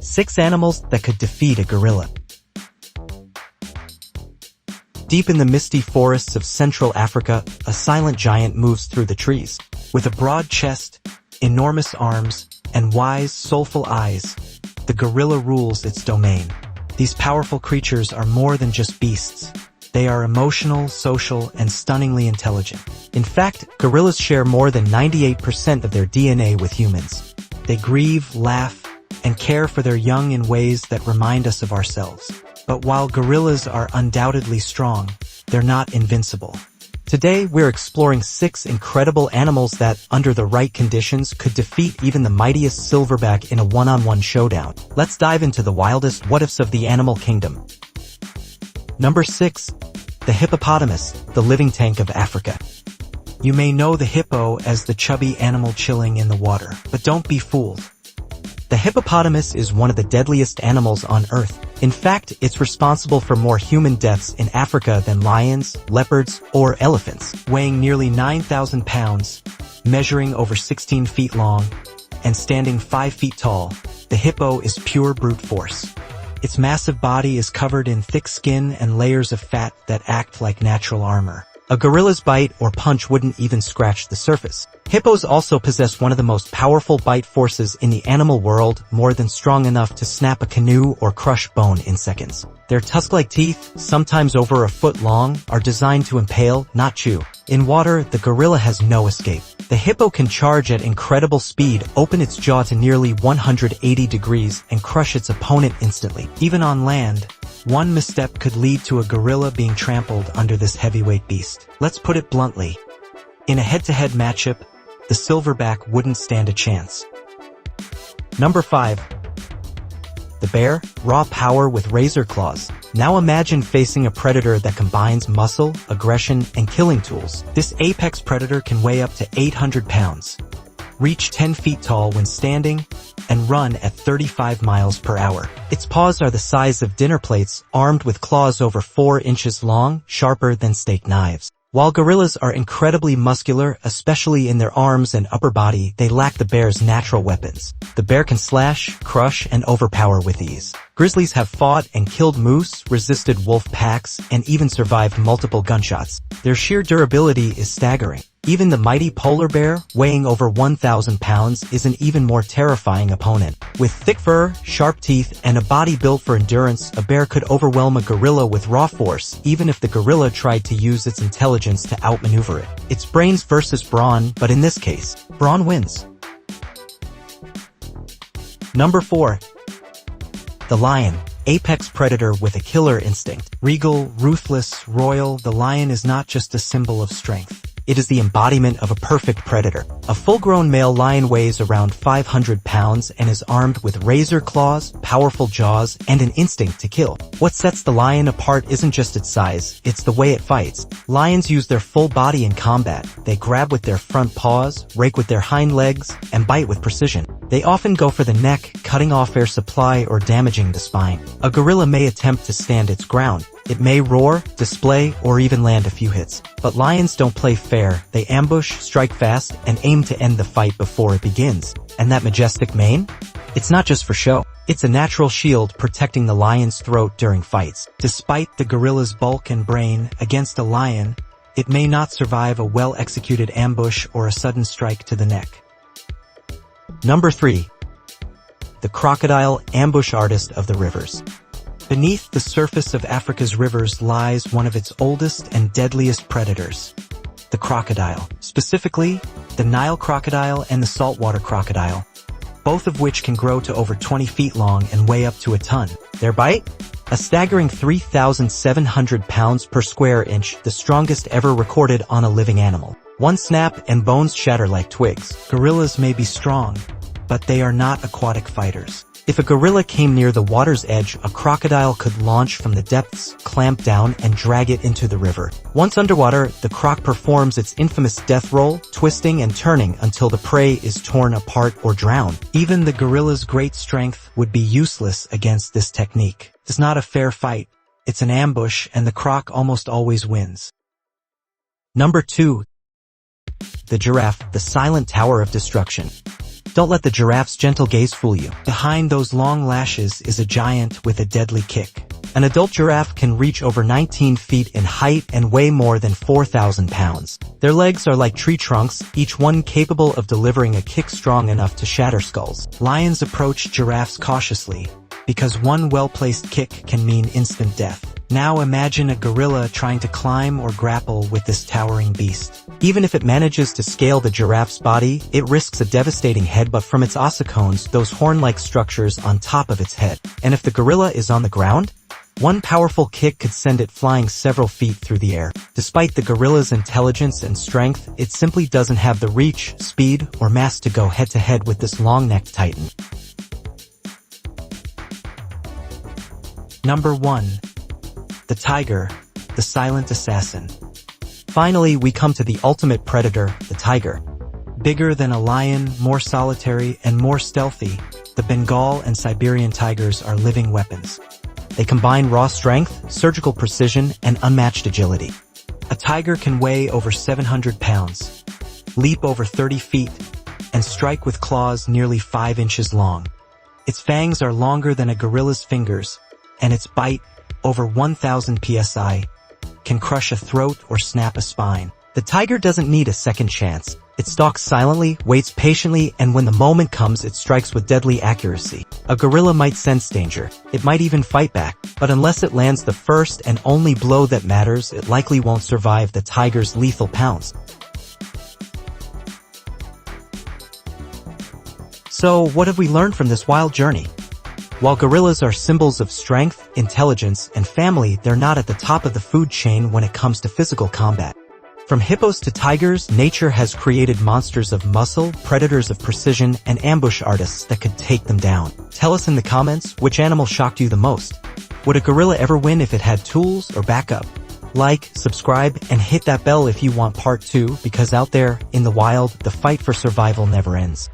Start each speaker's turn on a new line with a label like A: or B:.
A: 6 animals that could defeat a gorilla. Deep in the misty forests of Central Africa, a silent giant moves through the trees. With a broad chest, enormous arms, and wise, soulful eyes, the gorilla rules its domain. These powerful creatures are more than just beasts. They are emotional, social, and stunningly intelligent. In fact, gorillas share more than 98% of their DNA with humans. They grieve, laugh, and care for their young in ways that remind us of ourselves. But while gorillas are undoubtedly strong, they're not invincible. Today, we're exploring 6 incredible animals that, under the right conditions, could defeat even the mightiest silverback in a one-on-one showdown. Let's dive into the wildest what-ifs of the animal kingdom. Number 6. The hippopotamus, the living tank of Africa. You may know the hippo as the chubby animal chilling in the water, but don't be fooled. The hippopotamus is one of the deadliest animals on Earth. In fact, it's responsible for more human deaths in Africa than lions, leopards, or elephants. Weighing nearly 9,000 pounds, measuring over 16 feet long, and standing 5 feet tall, the hippo is pure brute force. Its massive body is covered in thick skin and layers of fat that act like natural armor. A gorilla's bite or punch wouldn't even scratch the surface. Hippos also possess one of the most powerful bite forces in the animal world, more than strong enough to snap a canoe or crush bone in seconds. Their tusk-like teeth, sometimes over a foot long, are designed to impale, not chew. In water, the gorilla has no escape. The hippo can charge at incredible speed, open its jaw to nearly 180 degrees, and crush its opponent instantly. Even on land, one misstep could lead to a gorilla being trampled under this heavyweight beast. Let's put it bluntly. In a head-to-head matchup, the silverback wouldn't stand a chance. Number 5. The bear, raw power with razor claws. Now imagine facing a predator that combines muscle, aggression, and killing tools. This apex predator can weigh up to 800 pounds, reach 10 feet tall when standing, and run at 35 miles per hour. Its paws are the size of dinner plates, armed with claws over 4 inches long, sharper than steak knives. While gorillas are incredibly muscular, especially in their arms and upper body, they lack the bear's natural weapons. The bear can slash, crush, and overpower with ease. Grizzlies have fought and killed moose, resisted wolf packs, and even survived multiple gunshots. Their sheer durability is staggering. Even the mighty polar bear, weighing over 1,000 pounds, is an even more terrifying opponent. With thick fur, sharp teeth, and a body built for endurance, a bear could overwhelm a gorilla with raw force, even if the gorilla tried to use its intelligence to outmaneuver it. It's brains versus brawn, but in this case, brawn wins. Number 4. The lion, apex predator with a killer instinct. Regal, ruthless, royal, the lion is not just a symbol of strength. It is the embodiment of a perfect predator. A full-grown male lion weighs around 500 pounds and is armed with razor claws, powerful jaws, and an instinct to kill. What sets the lion apart isn't just its size, it's the way it fights. Lions use their full body in combat. They grab with their front paws, rake with their hind legs, and bite with precision. They often go for the neck, cutting off air supply or damaging the spine. A gorilla may attempt to stand its ground. It may roar, display, or even land a few hits. But lions don't play fair. They ambush, strike fast, and aim to end the fight before it begins. And that majestic mane? It's not just for show. It's a natural shield protecting the lion's throat during fights. Despite the gorilla's bulk and brain, against a lion, it may not survive a well-executed ambush or a sudden strike to the neck. Number 3. The crocodile, ambush artist of the rivers. Beneath the surface of Africa's rivers lies one of its oldest and deadliest predators, the crocodile. Specifically, the Nile crocodile and the saltwater crocodile, both of which can grow to over 20 feet long and weigh up to a ton. Their bite? A staggering 3,700 pounds per square inch, the strongest ever recorded on a living animal. One snap and bones shatter like twigs. Gorillas may be strong, but they are not aquatic fighters. If a gorilla came near the water's edge, a crocodile could launch from the depths, clamp down, and drag it into the river. Once underwater, the croc performs its infamous death roll, twisting and turning until the prey is torn apart or drowned. Even the gorilla's great strength would be useless against this technique. It's not a fair fight. It's an ambush, and the croc almost always wins. Number 2. The giraffe, the silent tower of destruction. Don't let the giraffe's gentle gaze fool you. Behind those long lashes is a giant with a deadly kick. An adult giraffe can reach over 19 feet in height and weigh more than 4,000 pounds. Their legs are like tree trunks, each one capable of delivering a kick strong enough to shatter skulls. Lions approach giraffes cautiously, because one well-placed kick can mean instant death. Now imagine a gorilla trying to climb or grapple with this towering beast. Even if it manages to scale the giraffe's body, it risks a devastating headbutt from its ossicones, those horn-like structures on top of its head. And if the gorilla is on the ground, one powerful kick could send it flying several feet through the air. Despite the gorilla's intelligence and strength, it simply doesn't have the reach, speed, or mass to go head-to-head with this long-necked titan. Number 1. The tiger, the silent assassin. Finally, we come to the ultimate predator, the tiger. Bigger than a lion, more solitary, and more stealthy, the Bengal and Siberian tigers are living weapons. They combine raw strength, surgical precision, and unmatched agility. A tiger can weigh over 700 pounds, leap over 30 feet, and strike with claws nearly 5 inches long. Its fangs are longer than a gorilla's fingers, and its bite, over 1,000 psi, can crush a throat or snap a spine. The tiger doesn't need a second chance. It stalks silently, waits patiently, and when the moment comes, it strikes with deadly accuracy. A gorilla might sense danger. It might even fight back, but unless it lands the first and only blow that matters, it likely won't survive the tiger's lethal pounce. So, what have we learned from this wild journey? While gorillas are symbols of strength, intelligence, and family, they're not at the top of the food chain when it comes to physical combat. From hippos to tigers, nature has created monsters of muscle, predators of precision, and ambush artists that could take them down. Tell us in the comments which animal shocked you the most. Would a gorilla ever win if it had tools or backup? Like, subscribe, and hit that bell if you want part 2, because out there, in the wild, the fight for survival never ends.